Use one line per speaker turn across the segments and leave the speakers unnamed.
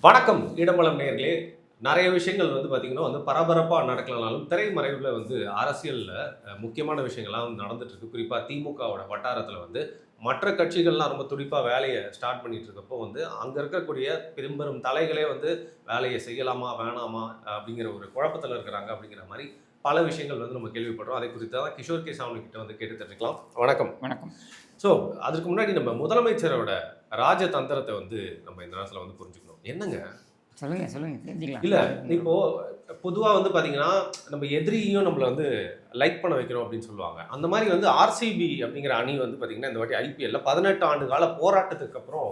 வணக்கம் இடம்பலம் நேயர்களே. நிறைய விஷயங்கள் பார்த்தீங்கன்னா பரபரப்பாக நடக்கலனாலும் திரைமறைவில் அரசியலில் முக்கியமான விஷயங்கள்லாம் நடந்துட்டு இருக்கு. குறிப்பாக திமுகவோட வட்டாரத்தில் மற்ற கட்சிகள்லாம் ரொம்ப துடிப்பாக வேலையை ஸ்டார்ட் பண்ணிட்டு இருக்கப்போ அங்கே இருக்கக்கூடிய பெரும்பெரும் தலைகளே வேலையை செய்யலாமா வேணாமா அப்படிங்கிற ஒரு குழப்பத்தில் இருக்கிறாங்க அப்படிங்கிற மாதிரி பல விஷயங்கள் நம்ம கேள்விப்படுறோம். அதை குறித்து தான் கிஷோர் கே சாமி கிட்ட கேட்டு தெரிஞ்சுக்கலாம். வணக்கம்.
வணக்கம்.
ஸோ அதுக்கு முன்னாடி நம்ம முதலமைச்சரோட ராஜதந்திரத்தை நம்ம இந்த நேரத்தில் புரிஞ்சுக்கணும். என்னங்க
சொல்லுங்க தெரிஞ்சுக்கலாம்.
இல்ல இப்போ பொதுவா பாத்தீங்கன்னா நம்ம எதிரியும் நம்மள லைக் பண்ண வைக்கிறோம் அப்படின்னு சொல்லுவாங்க. அந்த மாதிரி ஆர்சிபி அப்படிங்கிற அணி பாத்தீங்கன்னா இந்த வாட்டி ஐபிஎல்ல 18 ஆண்டு கால போராட்டத்துக்கு அப்புறம்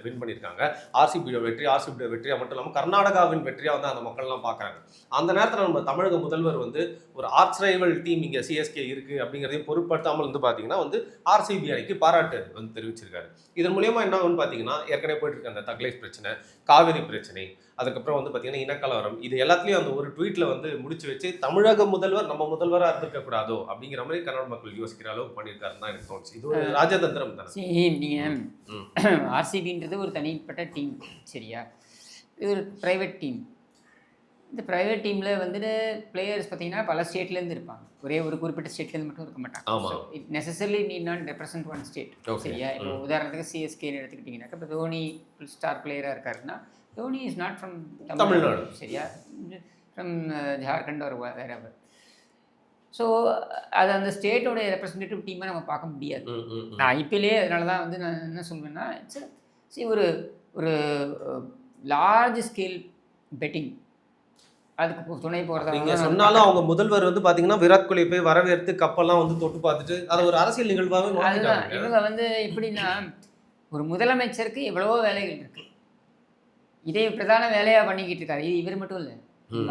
வின் பண்ணியிருக்காங்க. ஆர்சிபியோட வெற்றியா மட்டும் இல்லாமல் கர்நாடகாவின் வெற்றியா அந்த மக்கள்லாம் பார்க்குறாங்க. அந்த நேரத்தில் நம்ம தமிழக முதல்வர் ஒரு ஆர்ச் ரைவல் டீம் இங்கே சிஎஸ்கே இருக்கு அப்படிங்கிறதையும் பொருட்படுத்தாமல் பார்த்தீங்கன்னா ஆர்சிபி அணிக்கு பாராட்டு தெரிவிச்சிருக்காரு. இதன் மூலியமா என்ன ஆகும்னு பார்த்தீங்கன்னா ஏற்கனவே போயிட்டு இருக்க அந்த தக்லைஃப் பிரச்சனை, காவிரி பிரச்சனை, அதுக்கப்புறம் பார்த்தீங்கன்னா இனக்கலவரம், இது எல்லாத்துலேயும் அந்த ஒரு ட்வீட்ல முடிச்சு வச்சு தமிழக முதல்வர் நம்ம முதல்வராக இருந்திருக்க கூடாதோ அப்படிங்கிற மாதிரி கன்னட மக்கள் யோசிக்கிற அளவுக்கு பண்ணியிருக்காருன்னு தான் எனக்கு தோணுச்சு. இது ஒரு ராஜதந்திரம் தானே.
நீங்கள் ஆர்சிபின்றது ஒரு தனிப்பட்ட டீம், சரியா? இது ஒரு ப்ரைவேட் டீம். இந்த ப்ரைவேட் டீமில் பிளேயர்ஸ் பார்த்தீங்கன்னா பல ஸ்டேட்லேருந்து இருப்பாங்க. ஒரே ஒரு குறிப்பிட்ட ஸ்டேட்லேருந்து மட்டும் இருக்க மாட்டாங்க.
ஆமாம்.
It necessarily need not represent one state, சரியா? இப்போ உதாரணத்துக்கு சிஎஸ்கேன்னு எடுத்துக்கிட்டிங்கன்னாக்கா, இப்போ தோனி ஸ்டார் பிளேயராக இருக்காருன்னா Dhoni is not from Tamil Nadu, சரியா? ஃப்ரம் ஜார்க்கண்ட் ஒரு வேற அவர். ஸோ அது அந்த ஸ்டேட்டோட ரெப்ரஸன்டேட்டிவ் டீமாக நம்ம பார்க்க முடியாது. நான் ஐபிஎல்லே அதனால தான் நான் என்ன சொல்வேன்னா, ஒரு ஒரு லார்ஜ் ஸ்கேல் பெட்டிங் அதுக்கு துணை போகிறதா
சொன்னாலும் அவங்க முதல்வர் பார்த்தீங்கன்னா விராட் கோலி போய் வரவேற்று கப்பெல்லாம் தொட்டு பார்த்துட்டு அது ஒரு அரசியல் நிகழ்வாக
அதுதான். இவங்க எப்படின்னா ஒரு முதலமைச்சருக்கு எவ்வளவோ வேலைகள் இருக்கு, இதே பிரதான வேலையாக பண்ணிக்கிட்டு இருக்காரு. இது இவர் மட்டும் இல்லை,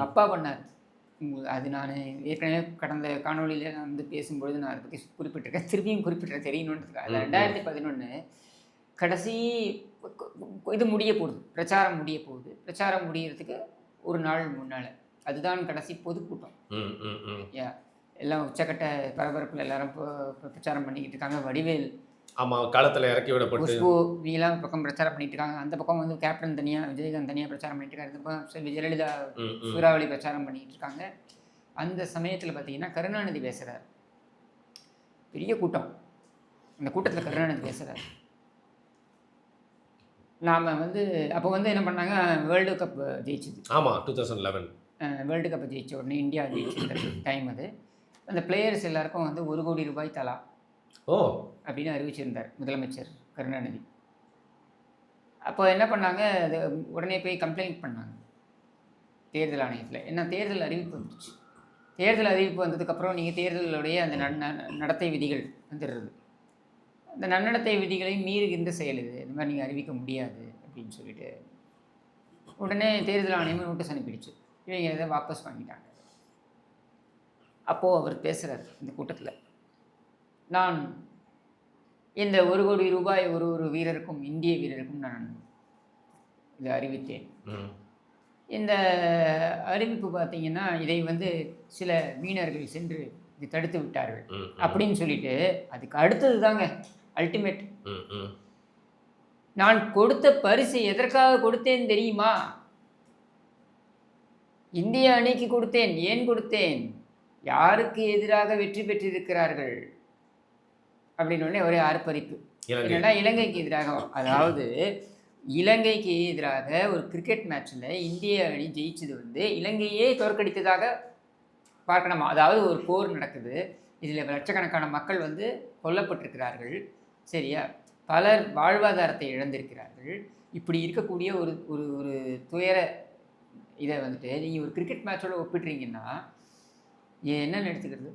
அப்பா பண்ணார். அது நான் ஏற்கனவே கடந்த காணொலியில் நான் பேசும்பொழுது நான் அதை பற்றி குறிப்பிட்டிருக்கேன், திரும்பியும் குறிப்பிட்டிருக்கேன் தெரியணுன்றதுக்காக. அதில் 2011 கடைசி இது முடிய போகுது, பிரச்சாரம் முடிய போகுது. பிரச்சாரம் முடியறதுக்கு ஒரு நாள் முன்னால் அதுதான் கடைசி பொதுக்கூட்டம். எல்லாம் உச்சக்கட்ட பரபரப்பில் எல்லாரும் பிரச்சாரம் பண்ணிக்கிட்டு இருக்காங்க. வடிவேல்
ஆமாம் களத்தில் இறக்கி விடப்பட்டு
குஷ்பு வீலாம் பக்கம் பிரச்சாரம் பண்ணிட்டு இருக்காங்க. அந்த பக்கம் கேப்டன் தனியாக, விஜயகாந்த் தனியாக பிரச்சாரம் பண்ணிட்டு இருக்காங்க. இந்த பக்கம் ஜெயலலிதா சூறாவளி பிரச்சாரம் பண்ணிட்டு இருக்காங்க. அந்த சமயத்தில் பார்த்தீங்கன்னா கருணாநிதி பேசுகிறார், பெரிய கூட்டம். அந்த கூட்டத்தில் கருணாநிதி பேசுகிறார். நாம் அப்போ என்ன பண்ணாங்க, வேர்ல்டு கப் ஜெயிச்சுது.
ஆமாம், 2011
வேர்ல்டு கப்பை ஜெயிச்ச உடனே இந்தியா ஜெயிச்ச டைம் அது. அந்த பிளேயர்ஸ் எல்லாருக்கும் ₹1 கோடி தலா அப்படின்னு அறிவிச்சிருந்தார் முதலமைச்சர் கருணாநிதி. அப்போ என்ன பண்ணாங்க, அது உடனே போய் கம்ப்ளைண்ட் பண்ணாங்க தேர்தல் ஆணையத்தில். என்ன தேர்தல் அறிவிப்பு வந்துச்சு. தேர்தல் அறிவிப்பு வந்ததுக்கப்புறம் நீங்கள் தேர்தலுடைய அந்த நடத்தை விதிகள் வந்துடுறது. அந்த நன்னடத்தை விதிகளை மீறுகின்ற செயல் இது, இந்த மாதிரி நீங்கள் அறிவிக்க முடியாது அப்படின்னு சொல்லிட்டு உடனே தேர்தல் ஆணையம் நோட்டீஸ் அனுப்பிடுச்சு. இவங்க இதை வாபஸ் வாங்கிட்டாங்க. அப்போது அவர் பேசுகிறார் இந்த கூட்டத்தில், நான் இந்த ₹1 கோடி ஒரு வீரருக்கும், இந்திய வீரருக்கும் நான் இதை அறிவித்தேன். இந்த அறிவிப்பு பார்த்தீங்கன்னா இதை சில வீணர்கள் சென்று இது தடுத்து விட்டார்கள் அப்படின்னு சொல்லிட்டு, அதுக்கு அடுத்தது தாங்க அல்டிமேட். நான் கொடுத்த பரிசு எதற்காக கொடுத்தேன் தெரியுமா? இந்திய அணிக்கு கொடுத்தேன். ஏன் கொடுத்தேன்? யாருக்கு எதிராக வெற்றி பெற்றிருக்கிறார்கள் அப்படின்னு உடனே ஒரே ஆர்ப்பரிப்பு. என்னன்னா இலங்கைக்கு எதிராக, அதாவது இலங்கைக்கு எதிராக ஒரு கிரிக்கெட் மேட்ச்சில் இந்திய அணி ஜெயிச்சது இலங்கையே தோற்கடித்ததாக பார்க்கணுமா? அதாவது ஒரு போர் நடக்குது, இதில் லட்சக்கணக்கான மக்கள் கொல்லப்பட்டிருக்கிறார்கள், சரியா? பலர் வாழ்வாதாரத்தை இழந்திருக்கிறார்கள். இப்படி இருக்கக்கூடிய ஒரு ஒரு ஒரு துயர இதை நீங்கள் ஒரு கிரிக்கெட் மேட்சோட ஒப்பிடுறீங்கன்னா என்னென்னு எடுத்துக்கிறது?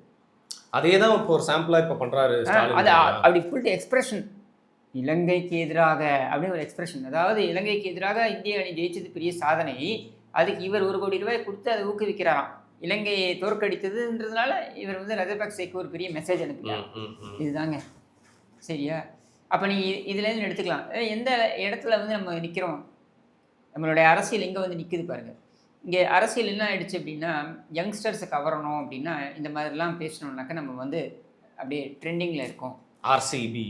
அதே தான் இப்போ ஒரு சாம்பிளாக இப்போ பண்ணுறாரு.
அது அப்படி ஃபுல் எக்ஸ்பிரஷன், இலங்கைக்கு எதிராக அப்படின்னு ஒரு எக்ஸ்பிரஷன். அதாவது இலங்கைக்கு எதிராக இந்திய அணி ஜெயிச்சது பெரிய சாதனை, அதுக்கு இவர் ₹1 கோடி கொடுத்து அதை ஊக்குவிக்கிறாராம். இலங்கையை தோற்கடித்ததுன்றதுனால இவர் ராஜபக்சேக்கு ஒரு பெரிய மெசேஜ் அனுப்பினார். இதுதாங்க, சரியா? அப்போ நீங்கள் இதுலேருந்து எடுத்துக்கலாம், எந்த இடத்துல நம்ம நிற்கிறோம், நம்மளுடைய அரசியல் எங்கே நிற்குது பாருங்கள். இங்கே அரசியல் என்ன ஆகிடுச்சு அப்படின்னா, யங்ஸ்டர்ஸை கவரணும் அப்படின்னா இந்த மாதிரிலாம் பேசணுன்னாக்கா நம்ம அப்படியே ட்ரெண்டிங்கில் இருக்கோம்.
ஆர்சிபி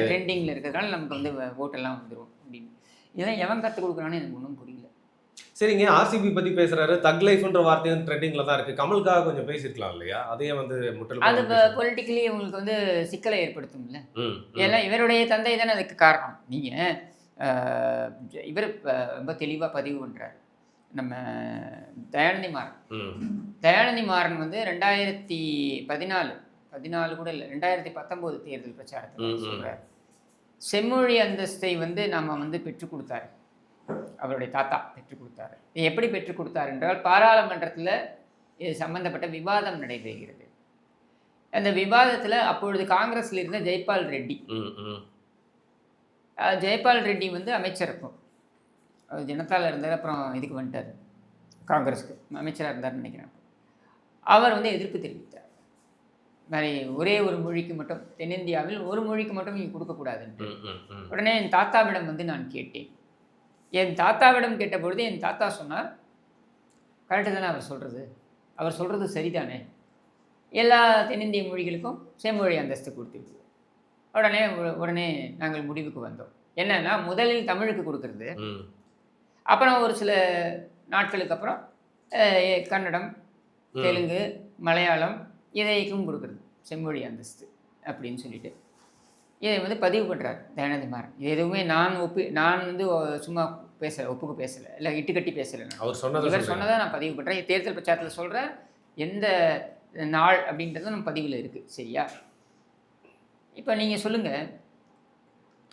ட்ரெண்டிங்கில்
இருக்கிறதுனால நமக்கு ஓட்டெல்லாம் வந்துடும் அப்படின்னு. இதெல்லாம் எவன் கற்றுக் கொடுக்குறான்னு எனக்கு ஒன்றும் புரியல.
சரிங்க, ஆர்சிபி பத்தி பேசுறாரு. தக் லைஃப்ன்ற வார்த்தையும் ட்ரெண்டிங்ல தான் இருக்கு. கமலுக்காக கொஞ்சம் பேசியிருக்கலாம் இல்லையா? அதையே வந்து முற்றிலுமா
அது
வந்து பேச
பொலிட்டிக்கலி உங்களுக்கு வந்து சிக்கலை ஏற்படுத்தும்ல.
ம், ம்,
ஏன்னா இவருடைய தந்தை தானே அதுக்கு காரணம். நீங்கள் இவர் ரொம்ப தெளிவாக பதிவு பண்ணுறாரு. நம்ம தயாநிதி மாறன்.
ம்,
தயாநிதி மாறன் வந்து 2014 கூட இல்லை, 2019 தேர்தல் பிரச்சாரத்தில் சொல்கிறார், செம்மொழி அந்தஸ்தை வந்து நம்ம வந்து பெற்றுக் கொடுத்தாரு, அவருடைய தாத்தா பெற்றுக் கொடுத்தாரு. எப்படி பெற்றுக் கொடுத்தார் என்றால், பாராளுமன்றத்தில் இது சம்பந்தப்பட்ட விவாதம் நடைபெறுகிறது. அந்த விவாதத்தில் அப்பொழுது காங்கிரஸில் இருந்த ஜெய்பால் ரெட்டி, ஜெய்பால் ரெட்டி வந்து அமைச்சர் இருக்கும், ஜனதாவில் இருந்தார், அப்புறம் இதுக்கு வந்துட்டார் காங்கிரஸுக்கு அமைச்சராக இருந்தார்னு நினைக்கிறேன். அவர் வந்து எதிர்ப்பு தெரிவித்தார். வேறு ஒரே ஒரு மொழிக்கு மட்டும், தென்னிந்தியாவில் ஒரு மொழிக்கு மட்டும் நீங்கள் கொடுக்கக்கூடாதுன்ட்டு. உடனே என் தாத்தாவிடம் வந்து நான் கேட்டேன். என் தாத்தாவிடம் கேட்டபொழுது என் தாத்தா சொன்னார், கரெக்டு தானே அவர் சொல்கிறது சரிதானே, எல்லா தென்னிந்திய மொழிகளுக்கும் செம்மொழி அந்தஸ்து கொடுத்துருக்கு. உடனே நாங்கள் முடிவுக்கு வந்தோம். என்னன்னா, முதலில் தமிழுக்கு கொடுக்கறது, அப்புறம் ஒரு சில நாட்களுக்கு அப்புறம் கன்னடம், தெலுங்கு, மலையாளம் இதைக்கும் கொடுக்குறது செம்மொழி அந்தஸ்து அப்படின்னு சொல்லிட்டு இதை வந்து பதிவு பண்ணுறார் தயாநிதி மாறன். இது எதுவுமே நான் வந்து சும்மா ஒப்புக்கு பேசலை, இல்லை இட்டுக்கட்டி பேசலை. இவர் சொன்னதை நான் பதிவு பண்ணுறேன். தேர்தல் பிரச்சாரத்தில் சொல்கிறேன். எந்த நாள் அப்படின்றது நம்ம பதிவில் இருக்குது. சரியா? இப்போ நீங்கள் சொல்லுங்கள்,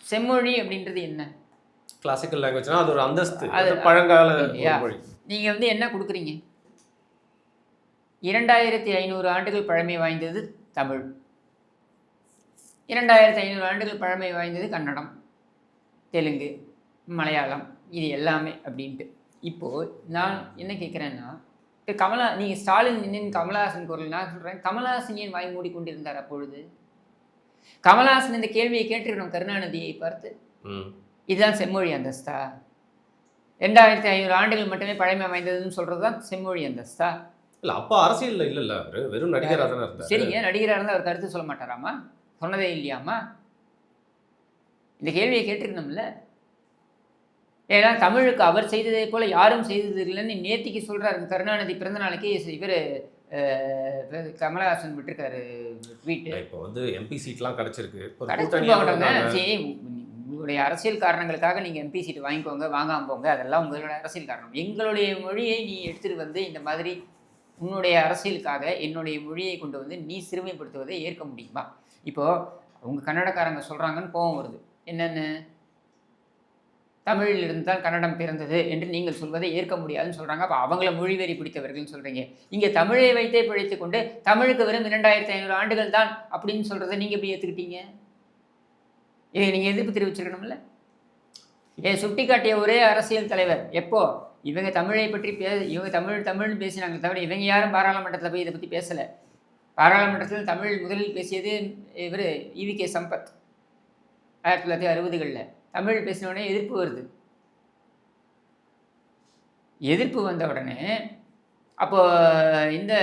செம்மொழி அப்படின்றது என்ன?
கிளாசிக்கல் லாங்குவேஜ்னா அது ஒரு அந்தஸ்து, அது பழங்கால மொழி.
நீங்கள் வந்து என்ன கொடுக்குறீங்க? 2500 ஆண்டுகள் பழமை வாய்ந்தது தமிழ், 2500 ஆண்டுகள் பழமை வாய்ந்தது கன்னடம், தெலுங்கு, மலையாளம், இது எல்லாமே அப்படின்ட்டு. இப்போது நான் என்ன கேட்குறேன்னா, இப்போ நீங்கள் ஸ்டாலின் இன்னும் கமலஹாசன் குரல், நான் சொல்கிறேன், கமலஹாசன் ஏன் வாய் மூடிக்கொண்டிருந்தார் அப்பொழுது? கமலஹாசன் இந்த கேள்வியை கேட்டிருக்கணும் கருணாநிதியை பார்த்து. இதுதான் செம்மொழி அந்தஸ்தா? 2500 ஆண்டுகள் மட்டுமே பழமை வாய்ந்ததுன்னு சொல்கிறது தான் செம்மொழி அந்தஸ்தா?
இல்லை, அப்போ அரசியல் இல்லைல்ல, அவர் வெறும் நடிகராக தானே இருந்தார்.
சரிங்க, நடிகராக இருந்தால் அவர் கருத்து சொல்ல மாட்டாராமா? சொன்னதே இல்லையாமா? இந்த கேள்வியை கேட்டிருக்கணும்ல. ஏன்னா தமிழுக்கு அவர் செய்ததை போல யாரும் செய்தது இல்லைன்னு நேத்திக்கு சொல்கிறாரு. கருணாநிதி பிறந்த நாளைக்கு இவர் கமலஹாசன் விட்டுருக்காரு ட்வீட்டு.
இப்போ வந்து எம்பி சீட்லாம் கிடச்சிருக்கு.
சரி, உங்களுடைய அரசியல் காரணங்களுக்காக நீங்கள் எம்பி சீட் வாங்கிக்கோங்க, வாங்காமல் போங்க, அதெல்லாம் உங்களோட அரசியல் காரணம். எங்களுடைய மொழியை நீ எடுத்துகிட்டு வந்து இந்த மாதிரி உன்னுடைய அரசியலுக்காக என்னுடைய மொழியை கொண்டு வந்து நீ சிறுமைப்படுத்துவதை ஏற்க முடியுமா? இப்போது அவங்க கன்னடக்காரங்க சொல்கிறாங்கன்னு கோபம் வருது. என்னென்னு, தமிழில் இருந்தால் கன்னடம் பிறந்தது என்று நீங்கள் சொல்வதை ஏற்க முடியாதுன்னு சொல்கிறாங்க. அப்போ அவங்கள மொழிவெறி பிடித்தவர்கள்னு சொல்கிறீங்க. இங்கே தமிழை வைத்தே பிழைத்து கொண்டு தமிழுக்கு வெறும் 2500 ஆண்டுகள் தான் அப்படின்னு சொல்கிறத நீங்கள் எப்படி ஏற்றுக்கிட்டீங்க? இதை நீங்கள் எதிர்ப்பு தெரிவிச்சிருக்கணும்ல. சுட்டி காட்டிய ஒரே அரசியல் தலைவர் எப்போ இவங்க தமிழை பற்றி இவங்க தமிழ்னு பேசினாங்க தவிர இவங்க யாரும் பாராளுமன்றத்தில் போய் இதை பற்றி பேசலை. பாராளுமன்றத்தில் தமிழ் முதலில் பேசியது இவர் ஈவிகே சம்பத் 1960களில். தமிழ் பேசினோடனே எதிர்ப்பு வருது. எதிர்ப்பு வந்த உடனே அப்போ இந்த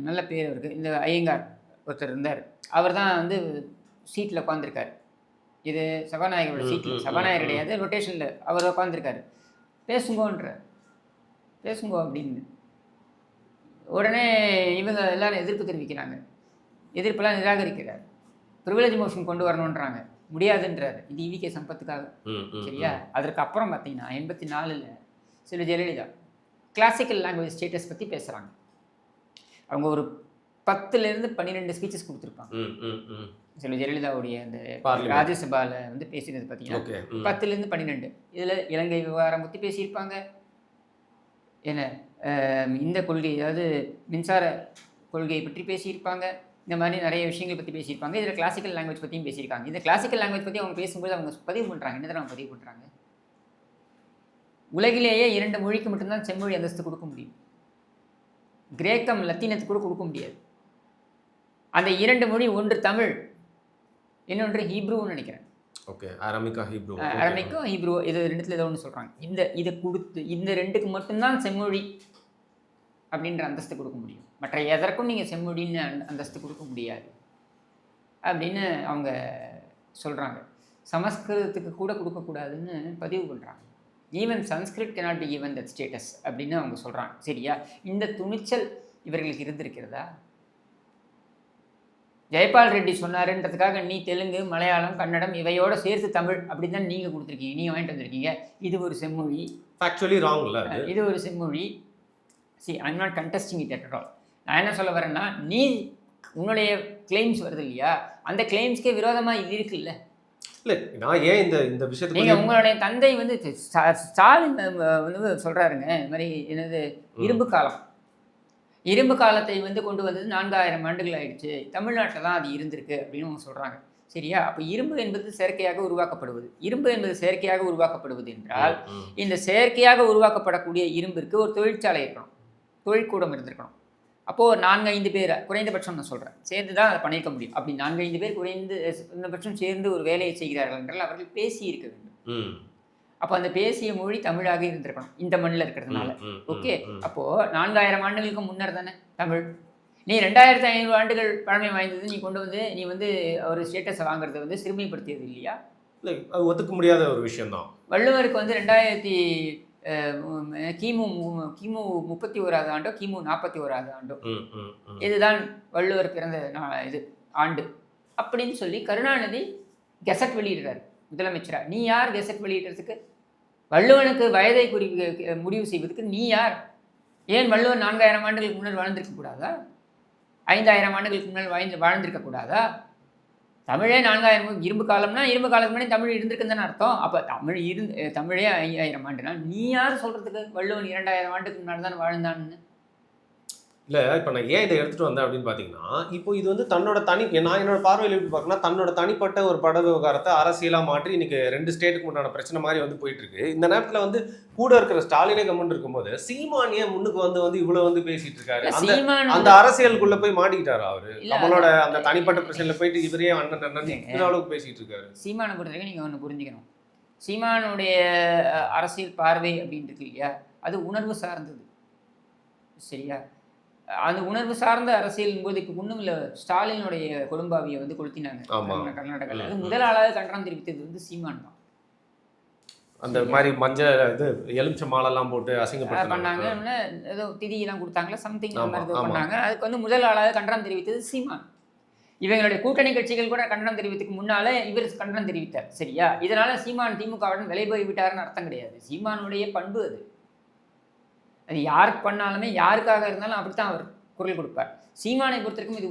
நல்ல பேர் இருக்குது, இந்த ஐயங்கார் ஒருத்தர் இருந்தார், அவர் தான் வந்து சீட்டில் உட்காந்துருக்கார். இது சபாநாயகரோட சீட்டில், சபாநாயகர் கிடையாது, ரொட்டேஷனில் அவர் உட்காந்துருக்காரு. பேசுங்கோ அப்படின்னு உடனே இவங்க எல்லாரும் எதிர்ப்பு தெரிவிக்கிறாங்க. எதிர்ப்பெல்லாம் நிராகரிக்கிறார். ப்ரிவிலேஜ் மோஷன் கொண்டு வரணுன்றாங்க, முடியாதுன்றார். இது ஈவிகே சம்பத்துக்காக. சரியா? அதற்கு அப்புறம் பார்த்தீங்கன்னா 84ல் சில ஜெயலலிதா கிளாசிக்கல் லாங்குவேஜ் ஸ்டேட்டஸ் பற்றி பேசுகிறாங்க. அவங்க ஒரு 10லேருந்து 12 ஸ்பீச்சஸ் கொடுத்துருப்பாங்க. சில ஜெயலலிதாவுடைய அந்த ராஜ்யசபாவில் வந்து பேசினது பார்த்தீங்கன்னா 10லேருந்து 12. இதில் இலங்கை விவகாரம் பற்றி பேசியிருப்பாங்க, என்ன இந்த கொள்கை, அதாவது மின்சார கொள்கையை பற்றி பேசியிருப்பாங்க, இந்த மாதிரி நிறைய விஷயங்கள் பற்றி பேசியிருப்பாங்க. இதில் கிளாசிக்கல் லாங்குவேஜ் பற்றியும் பேசியிருக்காங்க. இந்த கிளாசிக்கல் லாங்குவேஜ் பற்றி அவங்க பேசும்போது அவங்க பதிவு பண்ணுறாங்க. என்ன தடவை அவங்க பதிவு பண்ணுறாங்க? உலகிலேயே 2 மொழிக்கு மட்டும்தான் செம்மொழி அந்தஸ்து கொடுக்க முடியும். கிரேக்கம், லத்தீனத்துக்கு கூட கொடுக்க முடியாது. அந்த 2 மொழி, ஒன்று தமிழ், இன்னொன்று ஹீப்ரூன்னு நினைக்கிறேன்.
ஓகே, அரமிக்கோ
ஹீப்ரூ, இது 2த்துல ஏதோ ஒன்று சொல்கிறாங்க. இதை கொடுத்து இந்த 2க்கு மட்டும்தான் செம்மொழி அப்படின்ற அந்தஸ்து கொடுக்க முடியும். மற்ற எதற்கும் நீங்கள் செம்மொழின்னு அந்தஸ்து கொடுக்க முடியாது அப்படின்னு அவங்க சொல்கிறாங்க. சமஸ்கிருதத்துக்கு கூட கொடுக்கக்கூடாதுன்னு பதிவு பண்ணுறாங்க. Even Sanskrit cannot be given that status அப்படின்னு அவங்க சொல்கிறாங்க. சரியா? இந்த துணிச்சல் இவர்களுக்கு இருந்திருக்கிறதா? ஜெயபால் ரெட்டி சொன்னாருன்றதுக்காக நீ தெலுங்கு, மலையாளம், கன்னடம் இவையோட சேர்த்து தமிழ் அப்படின்னு தான் நீங்கள் கொடுத்துருக்கீங்க, நீங்கள் வாங்கிட்டு வந்திருக்கீங்க. இது ஒரு செம்மொழி,
ஆக்சுவலி ராங்ல
இது ஒரு செம்மொழி. I'm not contesting it at all. நான் என்ன சொல்ல வரேன்னா, நீ உன்னுடைய கிளைம்ஸ் வருது இல்லையா, அந்த கிளைம்ஸ்க்கே விரோதமாக இது இருக்குல்ல.
இல்லை நான் ஏன் இந்த விஷயத்துக்கு
நீங்கள் உங்களுடைய தந்தை வந்து ஸ்டாலின் வந்து சொல்கிறாருங்க, இந்த மாதிரி என்னது இரும்பு காலத்தை வந்து கொண்டு வந்தது 4000 ஆண்டுகள் ஆயிடுச்சு, தமிழ்நாட்டில் தான் அது இருந்திருக்கு அப்படின்னு அவங்க சொல்கிறாங்க. சரியா? அப்போ இரும்பு என்பது செயற்கையாக உருவாக்கப்படுவது என்றால் இந்த செயற்கையாக உருவாக்கப்படக்கூடிய இரும்பிற்கு ஒரு தொழிற்சாலை இருக்கணும், தொழிற்கூடம் இருந்திருக்கணும். அப்போது 4-5 பேர் குறைந்தபட்சம் நான் சொல்கிறேன் சேர்ந்து தான் அதை பண்ணியிருக்க முடியும். அப்படி 4-5 பேர் குறைந்தபட்சம் சேர்ந்து ஒரு வேலையை செய்கிறார்கள் என்றால் அவர்கள் பேசி இருக்க வேண்டும். அப்போ அந்த பேசிய மொழி தமிழாக இருந்திருக்கணும் இந்த மண்ணில் இருக்கிறதுனால. ஓகே, அப்போது 4000 ஆண்டுகளுக்கு முன்னர் தானே தமிழ். நீ 2500 ஆண்டுகள் பழமை வாய்ந்தது நீ கொண்டு வந்து நீ வந்து ஒரு ஸ்டேட்டஸை வாங்குறது வந்து சிறுமைப்படுத்தியது இல்லையா?
இல்லை, அது ஒத்துக்க முடியாத ஒரு விஷயம்தான்.
வள்ளுவருக்கு வந்து கிமு 31ஆவது ஆண்டோ கிமு 41ஆவது ஆண்டோ இதுதான் வள்ளுவர் பிறந்த இது ஆண்டு அப்படின்னு சொல்லி கருணாநிதி கெசட் வெளியிடுறாரு முதலமைச்சரா. நீ யார் கெசட் வெளியிடுறதுக்கு? வள்ளுவனுக்கு வயதை முடிவு செய்வதற்கு நீ யார்? ஏன் வள்ளுவன் 4000 ஆண்டுகளுக்கு முன்னர் வாழ்ந்திருக்க கூடாதா? 5000 ஆண்டுகளுக்கு முன்னால் வாழ்ந்திருக்க கூடாதா? தமிழே 4000 இரும்பு காலம்னா இரும்பு காலத்துக்கு முன்னாடி தமிழ் இருந்திருக்குன்னு தானே அர்த்தம். அப்போ தமிழே 5000 ஆண்டுனா நீ யார் சொல்கிறதுக்கு வள்ளுவன் 2000 ஆண்டுக்கு முன்னாடி தான் வாழ்ந்தான்னு?
இல்லை, இப்போ நான் ஏன் இதை எடுத்துகிட்டு வந்தேன் அப்படின்னு பார்த்தீங்கன்னா, இப்போ இது வந்து நான் என்னோட பார்வையில் எப்படி பார்க்கணும்னா, தன்னோட தனிப்பட்ட ஒரு பட விவகாரத்தை அரசியலாக மாற்றி இன்னைக்கு 2 ஸ்டேட்டுக்கு முன்னாடி பிரச்சனை மாதிரி வந்து போயிட்டு இருக்கு. இந்த நேரத்தில் வந்து கூட இருக்கிற ஸ்டாலினே கம்மன் இருக்கும்போது சீமானியே முன்னுக்கு வந்து இவ்வளோ வந்து பேசிட்டு இருக்காரு. அந்த அரசியலுக்குள்ள போய் மாட்டிக்கிட்டாரு அவரு. நம்மளோட அந்த தனிப்பட்ட பிரச்சனையில போயிட்டு இவரே அண்ணன் இந்த அளவுக்கு பேசிட்டு இருக்காரு.
சீமானை பொறுத்த வரைக்கும் நீங்கள் ஒன்று புரிஞ்சுக்கணும். சீமானுடைய அரசியல் பார்வை அப்படின்னு இருக்கு இல்லையா, அது உணர்வு சார்ந்தது. சரியா? அந்த உணர்வு சார்ந்த அரசியல் போது இப்போ ஒன்றும் இல்லை, ஸ்டாலினுடைய கொடும்பாவியை வந்து கொளுத்தினாங்க கர்நாடகாவில். அது முதல் ஆளாக கண்டனம் தெரிவித்தது வந்து சீமான் தான்.
அந்த மாதிரி மஞ்சள் இது எலுமிச்சை மாலெல்லாம் போட்டு
பண்ணாங்க, ஏதோ திதியெல்லாம் கொடுத்தாங்களா சம்திங் பண்ணாங்க. அதுக்கு வந்து முதல் ஆளாக கண்டனம் தெரிவித்தது சீமான். இவங்களுடைய கூட்டணி கட்சிகள் கூட கண்டனம் தெரிவித்துக்கு முன்னால இவர் கண்டனம் தெரிவித்தார். சரியா? இதனால சீமான் திமுகவுடன் விலை போய் விட்டாருன்னு அர்த்தம் கிடையாது. சீமானுடைய பண்பு அது யாருக்கு பண்ணாலுமே யாருக்காக இருந்தாலும் அப்படித்தான் அவர் குரல் கொடுப்பார். சீமானை பொறுத்தவரைக்கும் இது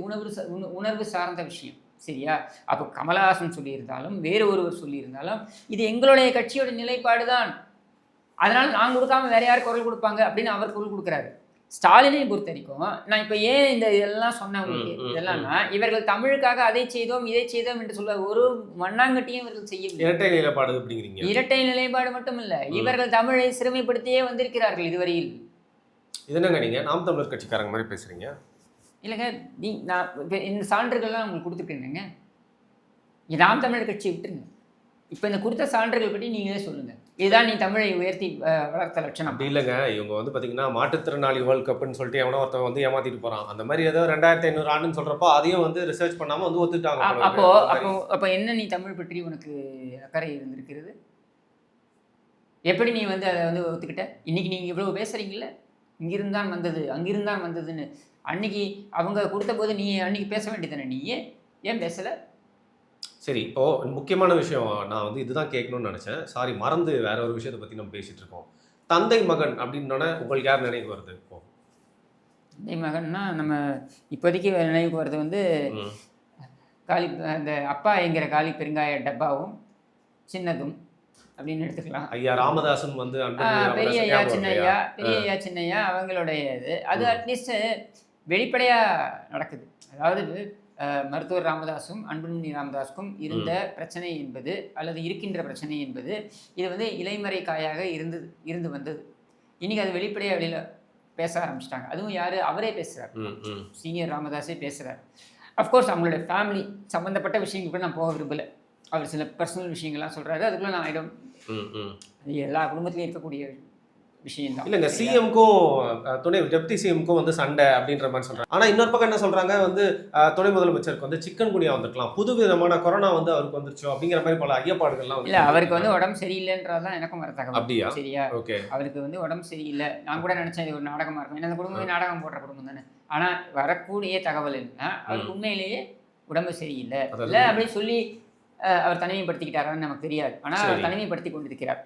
உணர்வு சார்ந்த விஷயம். சரியா? அப்போ கமலஹாசன் சொல்லியிருந்தாலும் வேறு ஒருவர் சொல்லியிருந்தாலும் இது எங்களுடைய கட்சியோட நிலைப்பாடு தான், அதனால் நான் கொடுக்காம வேற யார் குரல் கொடுப்பாங்க அப்படின்னு அவர் குரல் கொடுக்குறாரு. ஸ்டாலினை பொறுத்த வரைக்கும் நான் இப்போ ஏன் இந்த இதெல்லாம் சொன்னவங்களுக்கு இதெல்லாம்னா, இவர்கள் தமிழுக்காக அதை செய்தோம் இதை செய்தோம் என்று சொல்ல ஒரு மண்ணாங்கட்டியும் இவர்கள் செய்யவில்லை.
இரட்டை நிலைப்பாடு அப்படிங்கிறீங்க? இரட்டை
நிலைப்பாடு மட்டும் இல்லை, இவர்கள் தமிழை சிறுமைப்படுத்தியே வந்திருக்கிறார்கள் இதுவரையில்.
இது என்னங்க நீங்கள் நாம் தமிழர் கட்சிக்காரங்க மாதிரி பேசுகிறீங்க?
இல்லைங்க, நான் இந்த சான்றுகள்லாம் உங்களுக்கு கொடுத்துருக்கேங்க. நாம் தமிழர் கட்சியை விட்டுருங்க. இப்போ இந்த கொடுத்த சான்றுகள் பற்றி நீங்களே சொல்லுங்கள், இதுதான் நீ தமிழை உயர்த்தி வளர்த்த லட்சணம்.
அப்படி இல்லைங்க, இவங்க வந்து பார்த்தீங்கன்னா மாற்றுத்திறனாளி வேர்ல்ட் கப்புன்னு சொல்லிட்டு எவனோ ஒருத்தன் வந்து ஏமாற்றிட்டு போகிறான். அந்த மாதிரி ஏதோ 2500 ஆண்டுன்னு சொல்கிறப்போ அதையும் வந்து ரிசர்ச் பண்ணாமல் வந்து ஒத்துட்டாங்க.
அப்போ என்ன நீ தமிழ் பற்றி உனக்கு அக்கறை இருந்திருக்கிறது? எப்படி நீ வந்து அதை வந்து ஒத்துக்கிட்ட? இன்னைக்கு நீங்கள் இவ்வளோ பேசுகிறீங்களே, இங்கிருந்தான் வந்தது அங்கிருந்தான் வந்ததுன்னு. அன்னைக்கு அவங்க கொடுத்த போது நீ அன்னைக்கு பேச வேண்டியதானே, நீ ஏன் பேசலை?
சரி, இப்போது முக்கியமான விஷயம் நான் வந்து இதுதான் கேட்கணும்னு நினச்சேன். சாரி, மறந்து வேற ஒரு விஷயத்தை பற்றி நம்ம பேசிகிட்டு இருக்கோம். தந்தை மகன் அப்படின்னோடனே உங்களுக்கு யார் நினைவுக்கு வருது? இப்போ
தந்தை மகன்னா நம்ம இப்போதைக்கு நினைவுக்கு வருது வந்து அந்த அப்பா என்கிற காளி பெருங்காய டப்பாவும் சின்னதும் அப்படின்னு எடுத்துக்கலாம்.
ஐயா ராமதாசன் வந்து
பெரிய ஐயா சின்னையா அவங்களுடைய இது அது அட்லீஸ்ட் வெளிப்படையாக நடக்குது. அதாவது மருத்துவர் ராமதாஸும் அன்புமணி ராமதாஸுக்கும் இருந்த பிரச்சனை என்பது அல்லது இருக்கின்ற பிரச்சனை என்பது இது வந்து இலைமறை காயாக இருந்து வந்தது. இன்றைக்கி அது வெளிப்படையாக வெளியில் பேச ஆரம்பிச்சிட்டாங்க. அதுவும் யார்? அவரே பேசுகிறார், சீனியர் ராமதாஸே பேசுகிறார். அஃப்கோர்ஸ் அவங்களுடைய ஃபேமிலி சம்மந்தப்பட்ட விஷயங்கள் கூட நான் போக விரும்பலை. அவர் சில பர்சனல் விஷயங்கள்லாம் சொல்கிறாரு, அதுக்குள்ளே நான் எல்லா குடும்பத்துலேயும் இருக்கக்கூடிய விஷயம் தான்.
இல்லைங்க, சிஎம்க்கும் துணை டெப்டி சிஎம்க்கும் வந்து சண்டை அப்படின்ற மாதிரி சொல்றாங்க. ஆனா இன்னொரு பக்கம் என்ன சொல்றாங்க வந்து துணை முதலமைச்சருக்கு வந்து சிக்கன் குனியா வந்திருக்கலாம், புது விதமான கொரோனா வந்து அவருக்கு வந்துருச்சோ அப்படிங்கிற மாதிரி பல ஐயப்பாடுகள்லாம்
இல்லை, அவருக்கு வந்து உடம்பு சரியில்லைன்றதான் எனக்கும் வர தகவல்.
அப்படியா?
சரியா,
ஓகே.
அவருக்கு வந்து உடம்பு சரியில்லை. நான் கூட நினைச்சேன் இது ஒரு நாடகமா இருக்கும், ஏன்னா அந்த குடும்பமே நாடகம் போடுற குடும்பம் தானே. ஆனா வரக்கூடிய தகவல் என்னன்னா அவருக்கு உண்மையிலேயே உடம்பு சரியில்லை இல்லை அப்படின்னு சொல்லி அவர் தனிமைப்படுத்திக்கிட்டாரான்னு நமக்கு தெரியாது. ஆனால் அவர் தனிமைப்படுத்தி கொண்டிருக்கிறார்.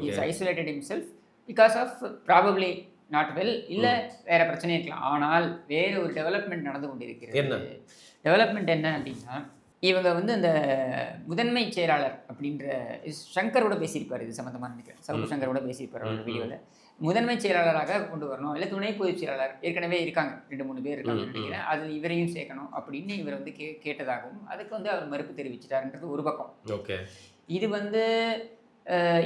Is isolated himself because of probably not well, இல்லை வேற பிரச்சனை இருக்கலாம். ஆனால் வேறு ஒரு டெவலப்மெண்ட் நடந்து கொண்டிருக்கிறது. டெவலப்மெண்ட் என்ன அப்படின்னா, இவங்க வந்து அந்த முதன்மை செயலாளர் அப்படின்ற சங்கரோட பேசியிருப்பார், இது சம்மந்தமாக நினைக்கிறேன், சவுக்கு சங்கரோட பேசியிருப்பார் ஒரு வீடியோவில். முதன்மை செயலாளராக கொண்டு வரணும், இல்லை துணை பொதுச் செயலாளர் ஏற்கனவே இருக்காங்க, 2-3 பேர் இருக்காங்கன்னு நினைக்கிறேன், அதில் இவரையும் சேர்க்கணும் அப்படின்னு இவர் வந்து கேட்டதாகவும் அதுக்கு வந்து அவர் மறுப்பு தெரிவிச்சிட்டாருன்றது ஒரு பக்கம்.
ஓகே.
இது வந்து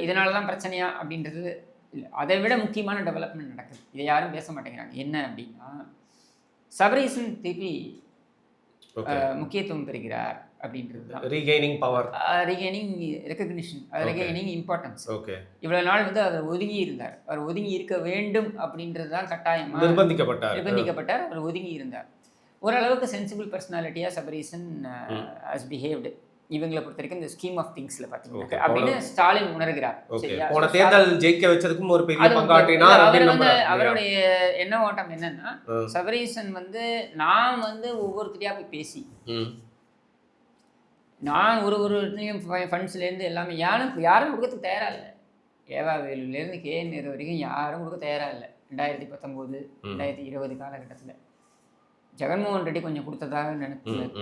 இதனால தான் பிரச்சனையா அப்படின்றது இல்லை, அதை விட முக்கியமான டெவலப்மெண்ட் நடக்குது. இதை யாரும் பேச மாட்டேங்கிறாங்க. என்ன அப்படின்னா, சபரீசன் திருப்பி முக்கியத்துவம் பெறுகிறார் அப்படின்றது தான்.
Regaining power,
regaining recognition, regaining importance.
Okay.
இவ்வளவு நாள் வந்து அவர் ஒதுங்கி இருந்தார், அவர் ஒதுங்கி இருக்க வேண்டும் அப்படின்றது தான் கட்டாயமாக
நிர்பந்திக்கப்பட்டார்.
அவர் ஒதுங்கி இருந்தார். ஓரளவுக்கு சென்சிபிள் பர்சனாலிட்டியாக சபரீசன் ஹஸ் பிஹேவ்டு இவங்களை பொறுத்த வரைக்கும் இந்த ஸ்கீம் ஆஃப் திங்ஸ்ல பாத்தீங்கன்னா அப்படின்னு ஸ்டாலின் உணர்கிறார். சரியா,
போன தேர்தல் ஜெயிக்க வச்சதுக்கும் ஒரு பெரிய பங்காற்றினார்.
அவருடைய எண்ண ஓட்டம் என்னன்னா, சபரீசன் வந்து நான் வந்து ஒவ்வொருத்தரையா போய் பேசி நான் ஒரு ஃபண்ட்ஸ்லேருந்து எல்லாமே யாரும் கொடுக்கறதுக்கு தயாராக இல்லை. ஏவா வேலுலேருந்து KN வரைக்கும் யாரும் கொடுக்க தயாராக இல்லை. 2019 2020 காலகட்டத்தில் ஜெகன்மோகன் ரெட்டி கொஞ்சம் கொடுத்ததாக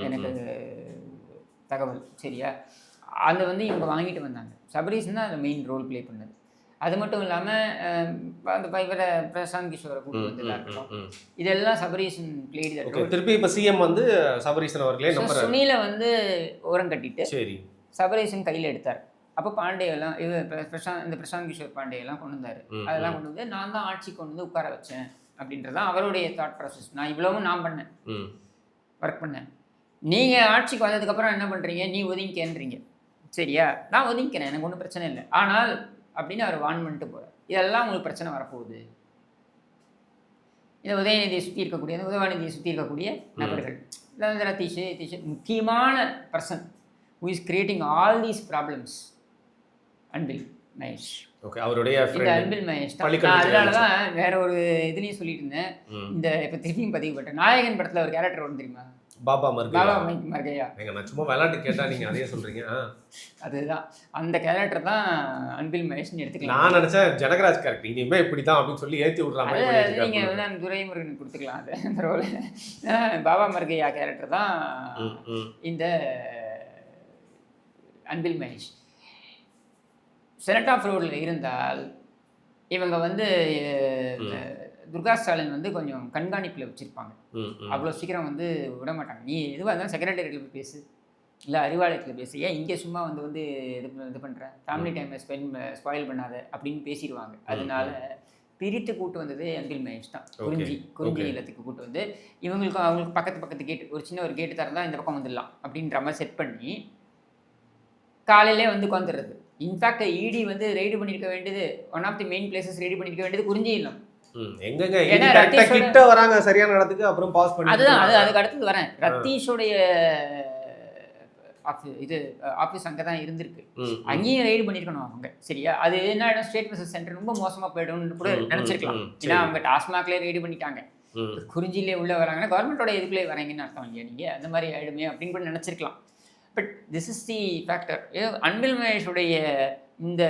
எனக்கு தகவல். சரியா, அதை வந்து இவங்க வாங்கிட்டு வந்தாங்க. சபரீசன் தான் அதை மெயின் ரோல் ப்ளே பண்ணது. அது மட்டும் இல்லாமல் அந்த இவரை பிரசாந்த் கிஷோரை கூப்பிட்டு வந்ததாக இருக்கட்டும், இதெல்லாம் சபரீசன் பிளேடு.
திருப்பி இப்போ சிஎம் வந்து சபரீசன் அவர்களே
சுனிலை வந்து ஓரம் கட்டிட்டு
சரி
சபரீசன் கையில் எடுத்தார். அப்போ பாண்டேயெல்லாம் இந்த பிரசாந்த் கிஷோர் பாண்டேயெல்லாம் கொண்டு வந்தார். அதெல்லாம் கொண்டு வந்து நான் தான் ஆட்சி கொண்டு வந்து உட்கார வச்சேன் அப்படின்றதான் அவருடைய தாட் ப்ராசஸ். நான் இவ்வளவும் நான் பண்ணேன், ஒர்க் பண்ணேன். நீங்கள் ஆட்சிக்கு வந்ததுக்கப்புறம் என்ன பண்ணுறீங்க, நீ ஒதுங்கிக்கன்றீங்க. சரியா, நான் ஒதுங்கிக்கிறேன், எனக்கு ஒன்றும் பிரச்சனை இல்லை, ஆனால் அப்படின்னு அவர் வான் பண்ணிட்டு போகிறார். இதெல்லாம் உங்களுக்கு பிரச்சனை வரப்போகுது. இந்த உதயநிதியை சுற்றி இருக்கக்கூடிய உதயநிதியை சுற்றி இருக்கக்கூடிய நபர்கள், ரதீஷ் முக்கியமான person who is creating all these problems Anbil Mahesh.
Okay, அவருடைய
இந்த அன்பில் மகேஷ் தான். அதனால தான் வேற ஒரு இதுலேயும் சொல்லிட்டு இருந்தேன். இந்த இப்போ திருப்பியும் பதிவுப்பட்ட நாயகன் படத்தில் ஒரு கேரக்டர் ஒன்று தெரியுமா,
பாபா
மர்கையா.
நான் சும்மா விளையாட்டு கேட்டா நீங்க அதையே சொல்றீங்க.
அதுதான் அந்த கேரக்டர் தான் அன்பில் மகேஷ்னு எடுத்துக்கலாம்.
நான் நினைச்சேன் ஜனகராஜ் கேரக்டர் இனிமே இப்படிதான் அப்படின்னு சொல்லி ஏற்றி விடுறாங்க.
நீங்க வந்து துரைமுருகன் கொடுத்துக்கலாம் அது அந்த ரோல். பாபா மர்கையா கேரக்டர் தான் இந்த அன்பில் மகேஷ். செனட் ஆஃப் ரோடில் இருந்தால் இவங்க வந்து துர்கா ஸ்டாலின் வந்து கொஞ்சம் கண்காணிப்பில் வச்சுருப்பாங்க. அவ்வளோ சீக்கிரம் வந்து விட மாட்டாங்க. நீ எதுவாக இருந்தாலும் செக்ரட்டரியேட்டில் போய் பேசு, இல்லை அறிவாலயத்தில் பேசு, ஏன் இங்கே சும்மா வந்து இது பண்ணுறேன், ஃபேமிலி டைமை ஸ்பாயில் பண்ணாத அப்படின்னு பேசிடுவாங்க. அதனால பிரித்து கூட்டு வந்ததே அன்பில் மகேஷ் தான். குறிஞ்சி இல்லத்துக்கு கூட்டு வந்து அவங்களுக்கு பக்கத்து கேட்டு ஒரு சின்ன ஒரு கேட்டு திறந்தால் இந்த பக்கம் வந்துடலாம் அப்படின்ற மாதிரி செட் பண்ணி காலையிலே வந்து உட்காந்துடுறது. இன்ஃபேக்ட் இடி வந்து ரெய்டு பண்ணியிருக்க வேண்டியது, one of the main places raid பண்ணியிருக்க வேண்டியது குறிஞ்சி இல்லம்.
கிட்ட வராங்க சரியான இடத்துக்கு, அப்புறம் பாஸ் பண்ணி
அதுதான் அதுக்கு அடுத்தது வரேன். ரத்தீஷோடைய இது ஆஃபீஸ் அங்கே தான் இருந்திருக்கு, அங்கேயும் ரெய்டு பண்ணியிருக்கணும் அவங்க. சரியா, அது என்ன ஸ்டேட் மெசேஜ் சென்டர் ரொம்ப மோசமாக போய்டும்னு கூட நினச்சிருக்கலாம். ஏன்னா அவங்க டாஸ்மாக்லேயே ரெய்டு பண்ணிட்டாங்க, குறிஞ்சிலே உள்ளே வராங்கன்னா கவர்மெண்ட்டோட இதுக்குள்ளே வரீங்கன்னு அர்த்தம் இல்லையா, நீங்கள் அந்த மாதிரி ஆகிடுமே அப்படின்னு கூட நினச்சிருக்கலாம். But this is the factor. Anbil மகேஷுடைய இந்த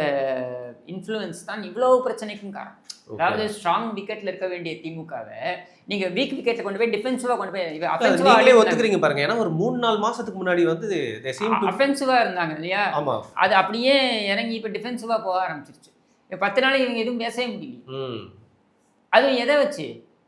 இன்ஃப்ளூயன்ஸ் தான் இவ்வளோ பிரச்சனைக்கும் காரணம். அதாவது ஸ்ட்ராங் விக்கெட்ல இருக்க வேண்டிய திமுகவை நீங்க வீக் விக்கெட்ல கொண்டு போய் டிஃபென்சிவா கொண்டு போய்
அஃபென்சிவாவே ஒத்துக்கிறீங்க பாருங்க. ஏன்னா ஒரு 3-4 மாசத்துக்கு முன்னாடி வந்து
அஃபென்சிவா இருந்தாங்க இல்லையா, அது அப்படியே இறங்கி இப்போ டிஃபென்சிவா போக ஆரம்பிச்சிருச்சு. 10 நாள் இவங்க எதுவும் பேசவே முடியல. அதுவும் எதை வச்சு,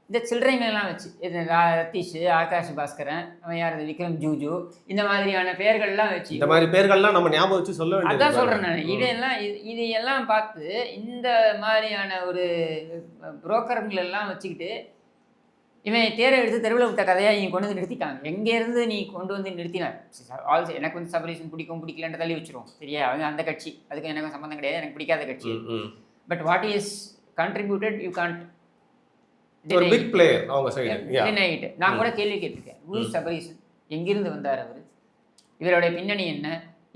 இந்த சில்லறைங்கெல்லாம் வச்சு, இது ரத்தீஷ், ஆகாஷ் பாஸ்கரன், அவன் யார் விக்ரம் ஜூஜு, இந்த மாதிரியான பெயர்கள்லாம் வச்சு,
இந்த மாதிரி பெயர்கள்லாம் நம்ம ஞாபகம் வச்சு சொல்ல வேண்டியது.
அதான் சொல்கிறேன் நான். இதையெல்லாம் பார்த்து இந்த மாதிரியான ஒரு புரோக்கருங்களெல்லாம் வச்சுக்கிட்டு இவன் தேரை எடுத்து தெருவில் விட்ட கதையாக இங்கே கொண்டு வந்து நிறுத்திட்டாங்க. எங்கேருந்து நீ கொண்டு வந்து நிறுத்தினார்? ஆல்சோ எனக்கு வந்து சபரீசன் பிடிக்கும் பிடிக்கலன்ற தள்ளி வச்சிரும். சரியா, அவங்க அந்த கட்சி, அதுக்கு எனக்கு சம்மந்தம் கிடையாது, எனக்கு பிடிக்காத கட்சி. But what is contributed, you can't
ஒரு
deny
பிக்
it.
பிளேயர் அவங்க சைடு.
Deny it. நான் கூட கேள்வி கேட்டிருக்கேன். Who is Sabarisan? எங்கிருந்து வந்தார் அவர்? இவருடைய பின்னணி என்ன?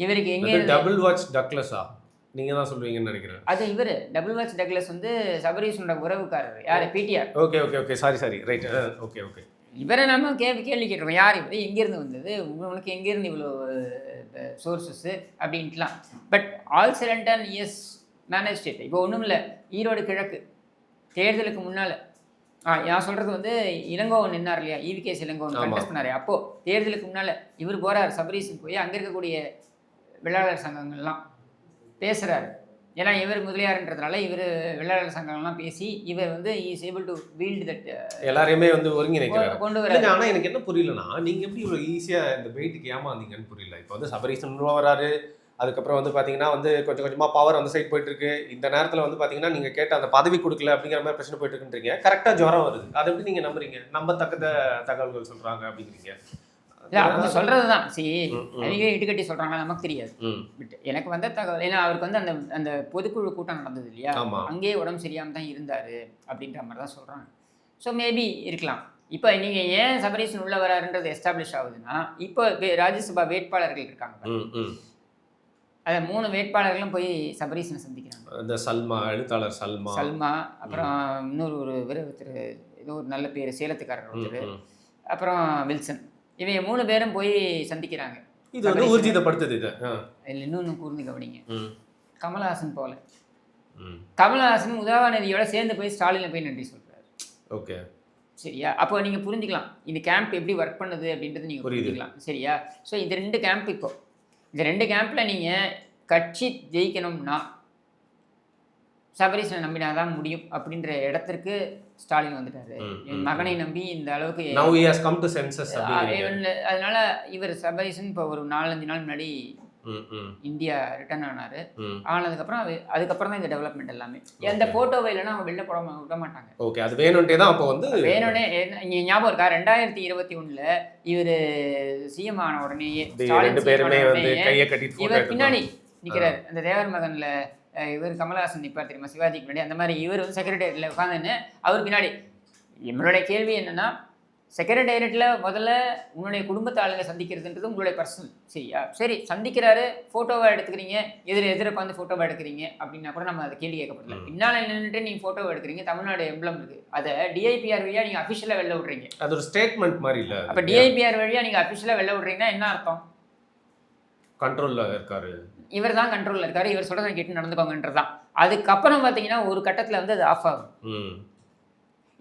இவருக்கு எங்கே
டபுள் வாட்ச் டக்ளஸா நீங்க தான் சொல்லுவீங்கன்னு நினைக்கிறேன்.
அது இவர் டபுள் வாட்ச் டக்ளஸ் வந்து சபரீஷனோட உறவுக்காரர். யார்? PTR.
Okay okay okay sorry right. Okay okay.
இவரை நம்ம கேள்வி கேட்டிருக்கோம். யார் இவர்? எங்கேருந்து வந்தது? உங்களுக்கு எங்கேருந்து இவ்வளோ சோர்ஸஸ்ஸு அப்படின்ட்டுலாம். பட் ஆல் செலண்டன் எஸ் மேனேஜ் ஸ்டேட். இப்போ ஒன்றும் இல்லை, ஈரோடு கிழக்கு தேர்தலுக்கு முன்னால் நான் சொல்கிறது வந்து இளங்கோவன் நின்னார் இல்லையா, ஈவிகேஎஸ் இளங்கோவன் கண்டெஸ்ட் பண்ணார். அப்போது தேர்தலுக்கு முன்னால் இவர் போகிறார் சபரீஷன் போய் அங்கே இருக்கக்கூடிய வெள்ளாளர் சங்கங்கள்லாம் பேசுகிறாரு. ஏன்னா இவர் முதலியார்ன்றதுனால இவர் வெள்ளாளர் சங்கங்கள்லாம் பேசி இவர் வந்து is able to yield that
எல்லாரையுமே வந்து ஒருங்கிணைக்கிறார்
கொண்டு வராரு.
ஆனால் எனக்கு என்ன புரியலன்னா, நீங்கள் எப்படி இவ்வளோ ஈஸியாக இந்த வெயிட்டுக்கு ஏமாந்தீங்கன்னு புரியல. இப்போ வந்து சபரீஷன் வராரு, அதுக்கப்புறம் வந்து பார்த்தீங்கன்னா வந்து கொஞ்சம் கொஞ்சமாக பவர் அந்த சைட் போயிட்டு இருக்கு. இந்த நேரத்தில் வந்து பார்த்தீங்கன்னா நீங்கள் கேட்ட அந்த பதவி கொடுக்கல அப்படிங்கிற மாதிரி பிரச்சனை போயிட்டு இருக்குன்றீங்க. கரெக்டாக ஜுரம் வருது, அதை எப்படி நீங்கள் நம்புறீங்க? நம்பத்தக்க தகவல்கள் சொல்கிறாங்க அப்படிங்கிறீங்க.
அவங்க சொல்கிறது தான். சரி, அவங்க இட்டுக்கட்டி சொல்கிறாங்க, நமக்கு தெரியாது. பட் எனக்கு வந்த தகவல், ஏன்னா அவருக்கு வந்து அந்த அந்த பொதுக்குழு கூட்டம் நடந்தது இல்லையா, அங்கேயே உடம்பு சரியாமல் தான் இருந்தார் அப்படின்ற மாதிரி தான் சொல்கிறாங்க. ஸோ மேபி இருக்கலாம். இப்போ நீங்கள் ஏன் சபரீஷன் உள்ள வராருன்றது எஸ்டாப்ளிஷ் ஆகுதுன்னா, இப்போ ராஜ்யசபா வேட்பாளர்கள் இருக்காங்க. அதை 3 வேட்பாளர்களும் போய் சபரீஷனை சந்திக்கிறாங்க.
இந்த சல்மா, எழுத்தாளர் சல்மா, அப்புறம்
இன்னொரு ஒருத்தர் ஏதோ ஒரு நல்ல பேர் சேலத்துக்காரர் ஒருத்தர், அப்புறம் வில்சன். இவங்க 3 பேரும் போய் சந்திக்கிறாங்க.
இது வந்து ஊர்ஜிதப்படுத்துது. இது
இதில் இன்னொன்று கூர்ந்து கவனிங்க. கமல்ஹாசன் போல கமல்ஹாசன் உதயநிதியோட சேர்ந்து போய் ஸ்டாலினை போய் நன்றி சொல்கிறார்.
ஓகே,
சரியா? அப்போ நீங்கள் புரிஞ்சுக்கலாம் இந்த கேம்ப் எப்படி ஒர்க் பண்ணுது அப்படின்றது நீங்கள் புரிஞ்சுக்கலாம். சரியா? ஸோ இது 2 கேம்ப். இப்போ இந்த 2 கேம்பில் நீங்கள் கட்சி ஜெயிக்கணும்னா சபரீஷனை நம்பினாதான் முடியும் அப்படின்ற இடத்திற்கு ஸ்டாலின் வந்துட்டாரு. என் மகனை நம்பி இந்த அளவுக்கு அதனால இவர் சபரீஷன் இப்போ ஒரு 4-5 நாள் முன்னாடி இந்தியா ரிட்டர்ன் ஆனாரு. அதுக்கப்புறம் தான் இந்த டெவலப்மெண்ட் எல்லாமே. எந்த போட்டோவை இல்லைன்னா அவங்க வெளில போட விட மாட்டாங்க.
ஓகே, அது வேணும்ட்டே தான். அப்போ வந்து
வேணும்னே ஞாபகம் இருக்கா, 2021 இவர் சிஎம் ஆன உடனேயே இவர் பின்னாடி நிற்கிறார். அந்த தேவர் மகன்ல இவர் கமல்ஹாசன் நிற்பார் தெரியுமா, சிவாஜிக்கு முன்னாடி. அந்த மாதிரி இவர் வந்து செக்ரட்டேரியட்டில் உட்காந்துன்னு அவர் பின்னாடி. என்னுடைய கேள்வி என்னென்னா, செக்ரட்டேரியட்டில் முதல்ல உன்னுடைய குடும்பத்தை ஆளுங்க சந்திக்கிறதுன்றது உங்களுடைய பர்சனல். சரியா? சரி, சந்திக்கிறாரு, ஃபோட்டோவை எடுத்துக்கிறீங்க, எதிர உட்காந்து ஃபோட்டோவை எடுக்கிறீங்க அப்படின்னா கூட நம்ம அதை கேள்வி கேட்கப்படல. பின்னால் நின்றுட்டு நீங்கள் ஃபோட்டோவை எடுக்கிறீங்க, தமிழ்நாடு எம்ப்ளம் இருக்குது, அதை டிஐபிஆர் வழியாக நீங்கள் அஃபிஷியலாக வெளில விட்றீங்க.
அது ஒரு ஸ்டேட்மெண்ட் மாதிரி இல்லை.
அப்போ டிஐபிஆர் வழியாக நீங்கள் அஃபிஷியலாக வெளில விட்றீங்கன்னா என்ன அர்த்தம்?
கண்ட்ரோலில் இருக்காரு, இவர்
தான் கண்ட்ரோலில் இருக்காரு, இவர் சொல்கிறத கேட்டு நடந்துக்கோங்கன்றது தான். அதுக்கப்புறம் பார்த்தீங்கன்னா ஒரு கட்டத்தில் வந்து அது ஆஃப் ஆகும்.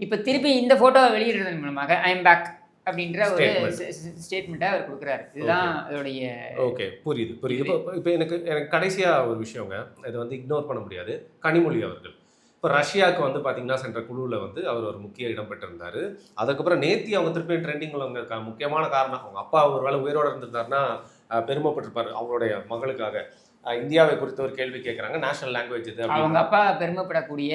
இப்போ திருப்பி இந்த ஃபோட்டோவை வெளியிடுறதன் மூலமாக ஐ எம் பேக் அப்படின்ற ஒரு ஸ்டேட்மெண்ட்டை அவர் கொடுக்குறாரு. இதுதான் அதோடைய.
ஓகே, புரியுது. இப்போ எனக்கு கடைசியாக ஒரு விஷயங்க, இதை வந்து இக்னோர் பண்ண முடியாது. கனிமொழி அவர்கள் இப்போ ரஷ்யாவுக்கு வந்து பார்த்தீங்கன்னா சென்ற குழுவில் வந்து அவர் ஒரு முக்கிய இடம் பெற்றிருந்தார். அதுக்கப்புறம் நேத்தி அவங்க திருப்பி ட்ரெண்டிங்கில் அவங்க முக்கியமான காரணம், அவங்க அப்பா ஒரு வேளை உயிரோடு இருந்திருந்தாருன்னா பெருமைப்பட்டிருப்பார் அவங்களுடைய மகளுக்காக. இந்தியாவை குறித்த ஒரு கேள்வி கேட்குறாங்க, நேஷனல் லாங்குவேஜ் இது.
அவங்க அப்பா பெருமைப்படக்கூடிய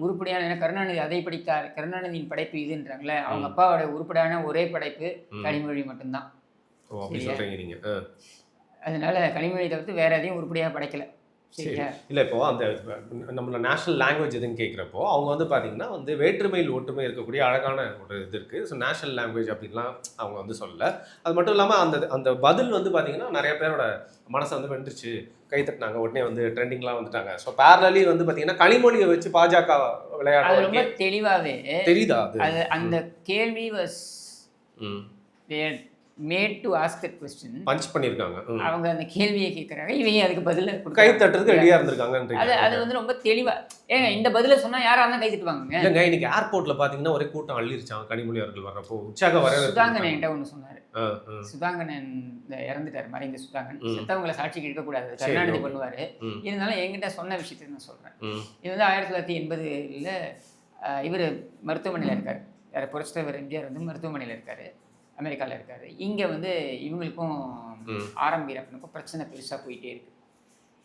உருப்படியான, ஏன்னா கருணாநிதி அதை படித்தார், கருணாநிதியின் படைப்பு இதுன்றாங்களே, அவங்க அப்பாவோட உருப்படியான ஒரே படைப்பு கனிமொழி மட்டும்தான். அதனால கனிமொழி தவிர்த்து வேற எதையும் உருப்படியாக படைக்கல.
இல்லை, இப்போ அந்த நம்மள நேஷனல் லாங்குவேஜ் எதுன்னு கேட்குறப்போ அவங்க வந்து பார்த்தீங்கன்னா வந்து வேற்றுமையில் ஒற்றுமை இருக்கக்கூடிய அழகான ஒரு இது இருக்குது. ஸோ நேஷனல் லாங்குவேஜ் அப்படின்லாம் அவங்க வந்து சொல்லலை. அது மட்டும் இல்லாமல் அந்த பதில் வந்து பார்த்தீங்கன்னா நிறைய பேரோட மனசை வந்து வெந்துருச்சு, கைத்தட்டினாங்க, உடனே வந்து ட்ரெண்டிங்லாம் வந்துட்டாங்க. ஸோ பேரலி வந்து பார்த்தீங்கன்னா கனிமொழியை வச்சு பாஜக விளையாட
ரொம்ப தெளிவாகவே
தெரியுதா
அது? அந்த கேள்வி was made to ask that question.
Punch பண்ணிருக்காங்க.
அவங்க அந்த கேள்வியை கேட்கறாங்க, இவங்க அதுக்கு பதில
கை தட்டுறதுக்கு ரெடியா இருந்திருக்காங்க.
அது வந்து ரொம்ப தெளிவா, ஏங்க இந்த பதில சொன்னா யாரா இருந்தா கை தட்டுவாங்க.
இல்லங்க, இன்னைக்கு ஏர்போர்ட்ல பாத்தீங்கன்னா ஒரே கூட்டம் அள்ளிருச்சாங்க கனிமொழி அவர்கள் வர்றப்போ. உற்சாக வர
சுதாங்கன் என்கிட்ட ஒன்று சொன்னாரு. சுதாங்கன் இறந்துட்டாரு, மறைந்த சுதாங்கன். செத்தவங்களை சாட்சிக்கு எடுக்க கூடாது, கருணாநிதி பண்ணுவாரு. இருந்தாலும் என்கிட்ட சொன்ன விஷயத்தை நான் சொல்றேன். இது வந்து 1980ல் இவர் மருத்துவமனையில் இருக்காரு. புரட்சித் தலைவர் எம்ஜிஆர் வந்து மருத்துவமனையில் இருக்காரு, அமெரிக்காவில் இருக்கார். இங்கே வந்து இவங்களுக்கும் ஆரம் வீரப்பனுக்கும் பிரச்சனை பெருசாக போயிட்டே இருக்குது.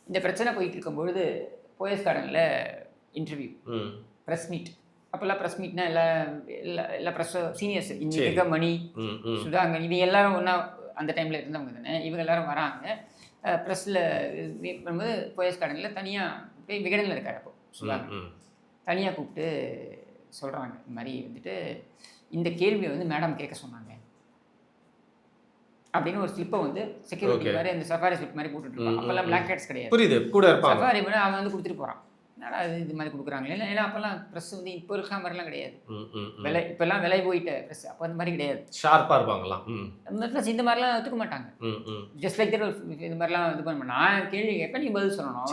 இந்த பிரச்சனை போயிட்டு இருக்கும்பொழுது போயஸ் கார்டனில் இன்டர்வியூ, ப்ரெஸ் மீட். அப்போல்லாம் ப்ரெஸ் மீட்னா எல்லா ப்ரெஸ் சீனியர்ஸ், இங்கே இருக்க மணி, சுதாங்கன், இவங்க எல்லாரும் ஒன்றா அந்த டைமில் இருந்தவங்க தானே. இவங்க எல்லாரும் வராங்க ப்ரெஸ்ஸில் பண்ணும்போது போயஸ் கார்டனில் தனியாக போய் விகடனில் இருக்கார். அப்போ சுதாங்கன் தனியாக கூப்பிட்டு சொல்கிறாங்க, இந்த மாதிரி வந்துட்டு இந்த கேள்வியை வந்து மேடம் கேட்க சொன்னாங்க அப்படின்னு ஒரு ஸ்லிப்பை வந்து செக்யூரிட்டி மாதிரி அந்த சஃபாரி ஸ்லிப் மாதிரி போட்டுட்ருப்பாங்க. அப்போல்லாம் பிளாக் கேட்ஸ் கிடையாது,
புரியுது, கூட இருப்பாங்க.
சஃபாரி மாதிரி அவன் வந்து கொடுத்துட்டு போகிறான். என்னடா இது மாதிரி கொடுக்குறாங்களே, இல்லை ஏன்னா அப்போல்லாம் ப்ரெஸ் வந்து இப்போ இருக்கிற மாதிரிலாம் கிடையாது, விலை இப்போல்லாம் விலை போயிட்ட ப்ரெஸ், அப்போ அந்த மாதிரி கிடையாது,
ஷார்ப்பாக இருப்பாங்களாம்.
அந்த ப்ரெஸ் இந்த மாதிரிலாம் ஒத்துக்க மாட்டாங்க. ஜஸ்ட் லைக் தட் இது மாதிரிலாம் இது பண்ண நான் கேள்வி கேட்பேன், நீ பதில் சொல்லணும்,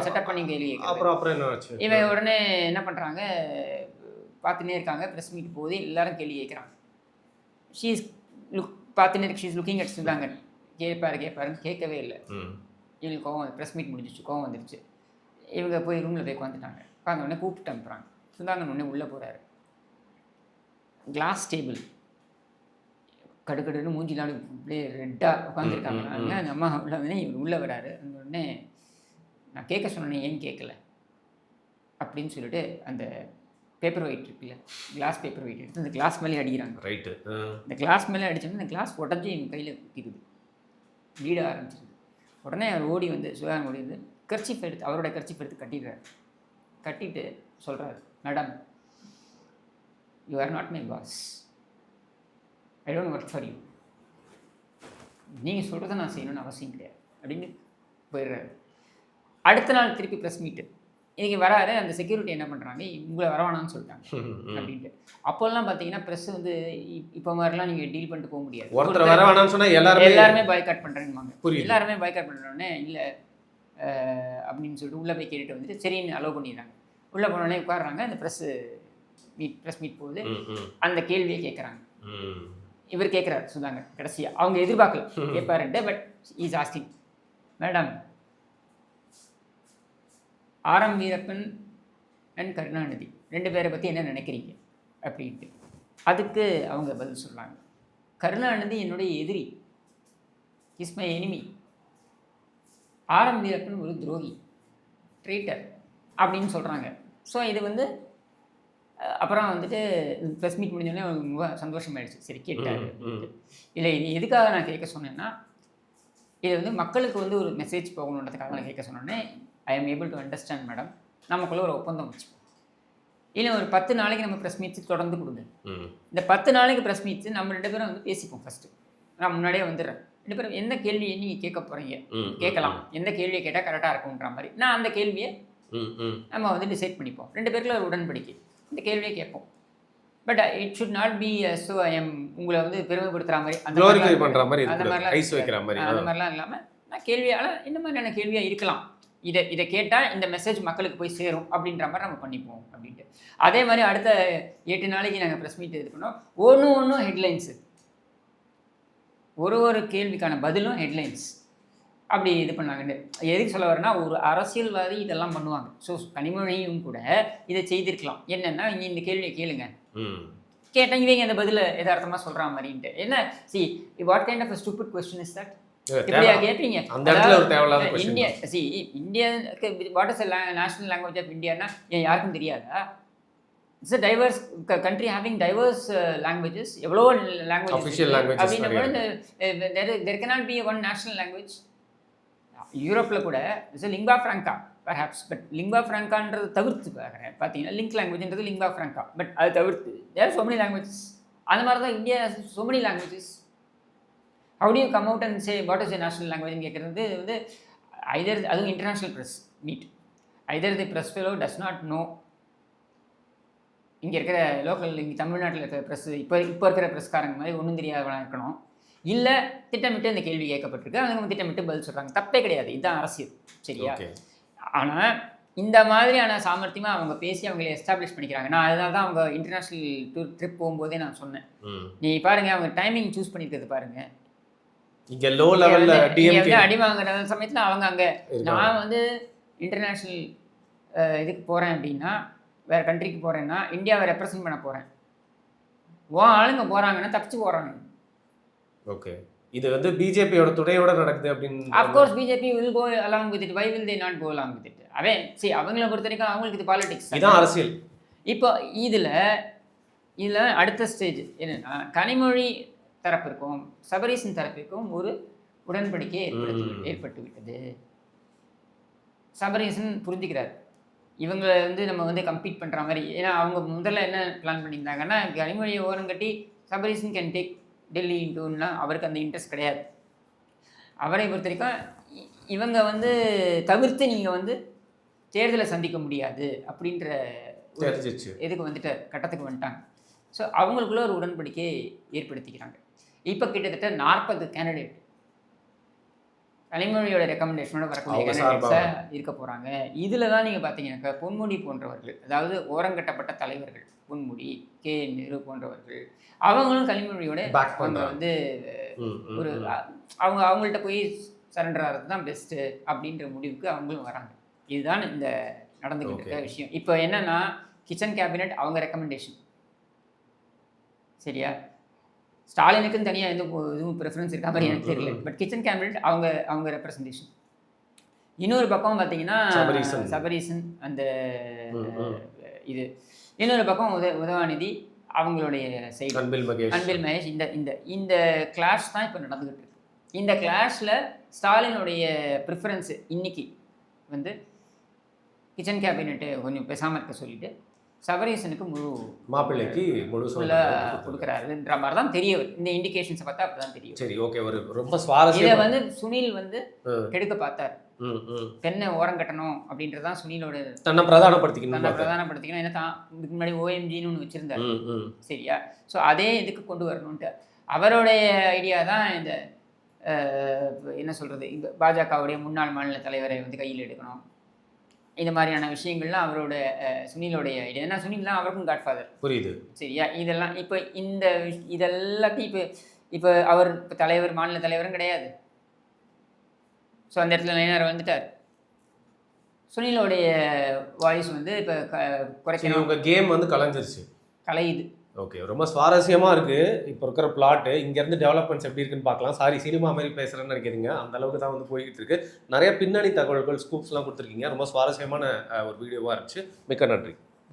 செட்டப் பண்ணி கேள்வி கேட்க.
அப்புறம் என்ன ஆச்சு?
இவன் உடனே என்ன பண்ணுறாங்க, பார்த்துன்னே இருக்காங்க, ப்ரெஸ் மீட் போகுது, எல்லாரும் கேள்வி கேட்குறாங்க. ஷீஸ் லுக் பார்த்துன்னு இருக்கு, ஷீஸ் லுக்கிங் அட் சுதாங்கர். கேட்பாருன்னு கேட்கவே இல்லை. இவங்களுக்கு கோவம், ப்ரெஸ் மீட் முடிஞ்சிச்சு, கோவம் வந்துருச்சு. இவங்க போய் ரூமில் போய் உட்காந்துட்டாங்க. உட்காந்த உடனே கூப்பிட்டு அனுப்புகிறாங்க. சுதாங்கர் உடனே உள்ளே போகிறாரு. கிளாஸ் டேபிள் கடுக்கடுன்னு மூஞ்சிலாம் அப்படியே ரெட்டாக உட்காந்துருக்காங்க. அதனால அந்த அம்மா உள்ள வந்து இவர் உள்ளே வராரு. அந்த உடனே நான் கேட்க சொன்னேன், ஏன் கேட்கல அப்படின்னு சொல்லிட்டு அந்த பேப்பர் வெயிட் இருக்குல்ல, கிளாஸ் பேப்பர் வெயிட் எடுத்து அந்த கிளாஸ் மேலே அடிக்கிறாங்க.
ரைட்டு.
இந்த கிளாஸ் மேலே அடிச்சோன்னா இந்த கிளாஸ் உடஞ்சி என் கையில் குத்திடுது, ப்ளீட ஆரம்பிச்சிருது. உடனே அவர் ஓடி வந்து சுதாகரன் ஓடி வந்து கர்ச்சீஃப் எடுத்து அவரோட கர்ச்சீஃப் எடுத்து கட்டிடுறாரு. கட்டிட்டு சொல்கிறாரு, madam you are not my boss, I don't work for you, நீங்கள் சொல்கிறத நான் செய்யணும்னு அவசியம் கிடையாது அப்படின்னு போயிடுறாரு. அடுத்த நாள் திருப்பி ப்ரெஸ் மீட்டு இன்றைக்கி வராரு. அந்த செக்யூரிட்டி என்ன பண்ணுறாங்க, உங்களை வரவானான்னு சொல்லிட்டாங்க அப்படின்ட்டு. அப்போல்லாம் பார்த்தீங்கன்னா ப்ரெஸ் வந்து இப்போ மாதிரிலாம் நீங்கள் டீல் பண்ணிட்டு போக முடியாது.
ஒருத்தர் வரவானான்னு சொன்னால்
எல்லாருமே பாய்காட் பண்ணுறேன்னு, எல்லாருமே பாய்காட் பண்ணுறோன்னே இல்லை அப்படின்னு சொல்லிட்டு உள்ளே போய் கேட்டுட்டு வந்துட்டு சரின்னு அலோவ் பண்ணிடுறாங்க. உள்ளே போனோடனே உட்காடுறாங்க. அந்த ப்ரெஸ் மீட் போகுது. அந்த கேள்வியை கேட்குறாங்க. இவர் கேட்குறாரு சுதாங்கர் கடைசியாக, அவங்க எதிர்பார்க்கல கேட்பாருன்ட்டு. But is asking, madam R M. Veerappan and Karunanidhi 2 பேரை பற்றி என்ன நினைக்கிறீங்க அப்படின்ட்டு. அதுக்கு அவங்க பதில் சொல்கிறாங்க, கருணாநிதி என்னுடைய எதிரி, is my enemy, RM. Veerappan ஒரு துரோகி, ட்ரீட்டர் அப்படின்னு சொல்கிறாங்க. ஸோ இது வந்து அப்புறம் வந்துட்டு ப்ரெஸ் மீட் முடிஞ்சோடனே ரொம்ப சந்தோஷமாயிடுச்சு. சரி கேட்டார். இல்லை இது எதுக்காக நான் கேட்க சொன்னேன்னா, இது வந்து மக்களுக்கு வந்து ஒரு மெசேஜ் போகணுன்றதுக்காக நான் கேட்க சொன்னோன்னே, I am able to understand madam, நமக்குள்ளே ஒரு ஒப்பந்தம் வச்சுப்போம். இல்லை ஒரு 10 நாளைக்கு நம்ம ப்ரெஸ் மீட்ஸ் தொடர்ந்து கொடுங்க. இந்த 10 நாளைக்கு ப்ரெஸ் மீட்ஸ் நம்ம 2 பேரும் வந்து பேசிப்போம். ஃபஸ்ட்டு நான் முன்னாடியே வந்துடுறேன். 2 பேரும் எந்த கேள்வியை நீங்கள் கேட்க போகிறீங்க கேட்கலாம், எந்த கேள்வியை கேட்டால் கரெக்டாக இருக்கும்ன்ற மாதிரி நான் அந்த கேள்வியை நம்ம வந்து டிசைட் பண்ணிப்போம். 2 பேருக்குள்ள ஒரு உடன்படிக்கை, இந்த கேள்வியை கேட்போம். But it should not be so I am உங்களை வந்து பெருமைப்படுத்துகிற மாதிரி, அந்த மாதிரிலாம் இல்லாமல் நான் கேள்வியால் இந்த மாதிரியான கேள்வியாக இருக்கலாம், இதை கேட்டால் இந்த மெசேஜ் மக்களுக்கு போய் சேரும் அப்படின்ற மாதிரி நம்ம பண்ணிப்போம் அப்படின்ட்டு. அதே மாதிரி அடுத்த 8 நாளைக்கு நாங்கள் ப்ரெஸ் மீட் இது பண்ணோம். ஒன்றும் ஹெட்லைன்ஸு, ஒரு கேள்விக்கான பதிலும் ஹெட்லைன்ஸ் அப்படி இது பண்ணாங்கன்னு. எதுக்கு சொல்ல வரேன்னா, ஒரு அரசியல்வாதி இதெல்லாம் பண்ணுவாங்க. ஸோ கனிமொழியும் கூட இதை செய்திருக்கலாம். என்னென்னா, இங்கே இந்த கேள்வியை கேளுங்க, கேட்டால் இவங்க அந்த பதிலை எதார்த்தமாக சொல்கிற மாதிரின்ட்டு. என்ன see what kind of stupid question is that? இப்படியா கேட்பீங்க? இந்தியா சி இந்தியாவுக்கு what is national language of இந்தியானா யாருக்கும் தெரியாதா? It's a diverse country having diverse languages, எவ்வளோ லாங்குவேஜ் அப்படின்னும்போது there cannot be one national language. யூரோப்பில் கூட it's lingua franca perhaps, but லிங்கா ஃப்ராங்கான்றது தவிர்த்து பார்க்குறேன் பார்த்தீங்கன்னா லிங்க் லாங்குவேஜ்ன்றது லிங்கா ஃப்ராங்கா, பட் அது தவிர்த்து தேர் சோ மெனி லாங்குவேஜஸ். அந்த மாதிரி தான் India so many languages. How do you come out and say what is your national language ன்னு கேட்குறது வந்து either அதுவும் international press meet, either the press fellow does not know, இங்கே இருக்கிற local இங்கே தமிழ்நாட்டில் இருக்கிற ப்ரெஸ் இப்போ இருக்கிற ப்ரெஸ்காரங்க மாதிரி ஒன்றும் தெரியாதவனாக இருக்கணும், இல்லை திட்டமிட்டு அந்த கேள்வி கேட்கப்பட்டிருக்கு அவங்க திட்டமிட்டு பதில் சொல்கிறாங்க, தப்பே கிடையாது, இதுதான் அரசியல், சரியா? ஆனால் இந்த மாதிரியான சாமர்த்தியமாக அவங்க பேசி அவங்களை எஸ்டாப்ளிஷ் பண்ணிக்கிறாங்க. நான் அதனால தான் அவங்க இன்டர்நேஷ்னல் ட்ரிப் போகும்போதே நான் சொன்னேன், நீ பாருங்கள் அவங்க டைமிங் சூஸ் பண்ணியிருக்கிறது பாருங்கள்.
இங்கே லோ லெவலில் டிஎம்கே
அடி வாங்குற சமயத்தில் அவங்க அங்கே, நான் வந்து இன்டர்நேஷ்னல் இதுக்கு போகிறேன் அப்படின்னா, வேறு கண்ட்ரிக்கு போகிறேன்னா இந்தியாவை ரெப்ரசன்ட் பண்ண போகிறேன், ஆளுங்க போகிறாங்கன்னா தப்பிச்சு போகிறாங்க.
ஓகே, இது வந்து பிஜேபியோட துணையோட நடக்குது அப்படின்னு.
Of course BJP will go along with it, why will they not go along with it? அவன் சரி அவங்கள பொறுத்த வரைக்கும் அவங்களுக்கு இது பாலிடிக்ஸ்,
இதான் அரசியல்.
இப்போ இதில் அடுத்த ஸ்டேஜ் என்னென்னா, கனிமொழி தரப்பிற்கும் சபரீசன் தரப்பிற்கும் ஒரு உடன்படிக்கை ஏற்பட்டு விட்டது. சபரீசன் புரிஞ்சுக்கிறார், இவங்க வந்து நம்ம வந்து கம்பீட் பண்ணுற மாதிரி. ஏன்னா அவங்க முதல்ல என்ன பிளான் பண்ணியிருந்தாங்கன்னா, கனிமொழியை ஓரம் கட்டி சபரீசன் கேன் டேக் டெல்லி இன்டூன்னா அவருக்கு அந்த இன்ட்ரெஸ்ட் கிடையாது. அவரை பொறுத்த வரைக்கும் இவங்க வந்து தவிர்த்து நீங்கள் வந்து தேர்தலை சந்திக்க முடியாது அப்படின்ற இதுக்கு வந்துட்டு கட்டத்துக்கு வந்துட்டாங்க. ஸோ அவங்களுக்குள்ள ஒரு உடன்படிக்கையை ஏற்படுத்திக்கிறாங்க. இப்போ கிட்டத்தட்ட 40 கேண்டிடேட் கனிமொழியோட ரெக்கமெண்டேஷனோட வரக்கூடிய கேண்டிடேட்ஸாக இருக்க போகிறாங்க. இதில் தான் நீங்கள் பார்த்தீங்கன்னாக்கா பொன்முடி போன்றவர்கள், அதாவது ஓரங்கட்டப்பட்ட தலைவர்கள், பொன்முடி, கே நேரு போன்றவர்கள், அவங்களும் கனிமொழியோட அவங்க வந்து ஒரு அவங்கள்ட்ட போய் சரண்டர் ஆகிறது தான் பெஸ்ட்டு அப்படின்ற முடிவுக்கு அவங்களும் வராங்க. இதுதான் இந்த நடந்துக்கிட்டு இருக்க விஷயம். இப்போ என்னன்னா கிச்சன் கேபினெட் அவங்க ரெக்கமெண்டேஷன், சரியா? ஸ்டாலினுக்குன்னு தனியாக எந்த இதுவும் ப்ரிஃபரன்ஸ் இருக்கா மாதிரி எனக்கு தெரியல. பட் கிச்சன் கேபினெட் அவங்க ரெப்ரசன்டேஷன். இன்னொரு பக்கம் பார்த்தீங்கன்னா சபரீசன் அந்த இது, இன்னொரு பக்கம் உதவாநிதி அவங்களுடைய சைடு அன்பில் மகேஷ். இந்த கிளாஷ் தான் இப்போ நடந்துக்கிட்டு இருக்கு. இந்த கிளாஷில் ஸ்டாலினுடைய ப்ரிஃபரன்ஸு இன்னைக்கு வந்து கிச்சன் கேபினெட்டு கொஞ்சம் பேசாமல் இருக்க சொல்லிட்டு சபரீசனுக்கு
மாப்பிள்ளைக்கு முழு
கொடுக்குறாருன்ற மாதிரி தான் தெரிய வருது. இந்த இண்டிகேஷன்ஸை பார்த்தா அப்பதான் தெரியும்.
சரி, ஓகே. ஒரு ரொம்ப சுவாரஸ்யம்.
இதை வந்து சுனில் வந்து கெடுக்க பார்த்தார். பெண்ணை ஓரம் கட்டணும் அப்படின்றதான் சுனிலோட
தன்னை பிரதானப்படுத்திக்கணும்.
ஏன்னா தான் இதுக்கு முன்னாடி ஓஎம்ஜின்னு ஒன்று வச்சிருந்தாரு, சரியா? ஸோ அதே இதுக்கு கொண்டு வரணுன்ட்டு அவருடைய ஐடியா தான் இந்த என்ன சொல்றது, இந்த பாஜகவுடைய முன்னாள் மாநில தலைவரை வந்து கையில் எடுக்கணும். இந்த மாதிரியான விஷயங்கள்லாம் அவரோட சுனிலோடைய ஐடியா. ஏன்னா சுனில் தான் அவருக்கும் காட்ஃபாதர், புரியுது, சரியா? இதெல்லாம் இப்போ இதெல்லாத்தையும் இப்போ அவர் இப்போ தலைவர், மாநில தலைவரும் கிடையாது. ஸோ அந்த இடத்துல நயினார் வந்துட்டார். சுனிலோடைய வாய்ஸ் வந்து இப்போ குறைக்கணும்.
கேம் வந்து கலையுது. ஓகே, ரொம்ப சுவாரஸ்யமாக இருக்குது இப்போ இருக்கிற பிளாட்டு. இங்கேருந்து டெவலப்மெண்ட்ஸ் எப்படி இருக்குன்னு பார்க்கலாம். சாரி, சினிமா மாதிரி பேசுகிறேன்னு நினைக்கிறீங்க, அந்த அளவுக்கு தான் வந்து போய்கிட்டு இருக்கு. நிறைய பின்னணி தகவல்கள், ஸ்கூப்ஸ்லாம் கொடுத்துருக்கீங்க. ரொம்ப சுவாரஸ்யமான ஒரு வீடியோவாக இருந்துச்சு. மிக்க நன்றி.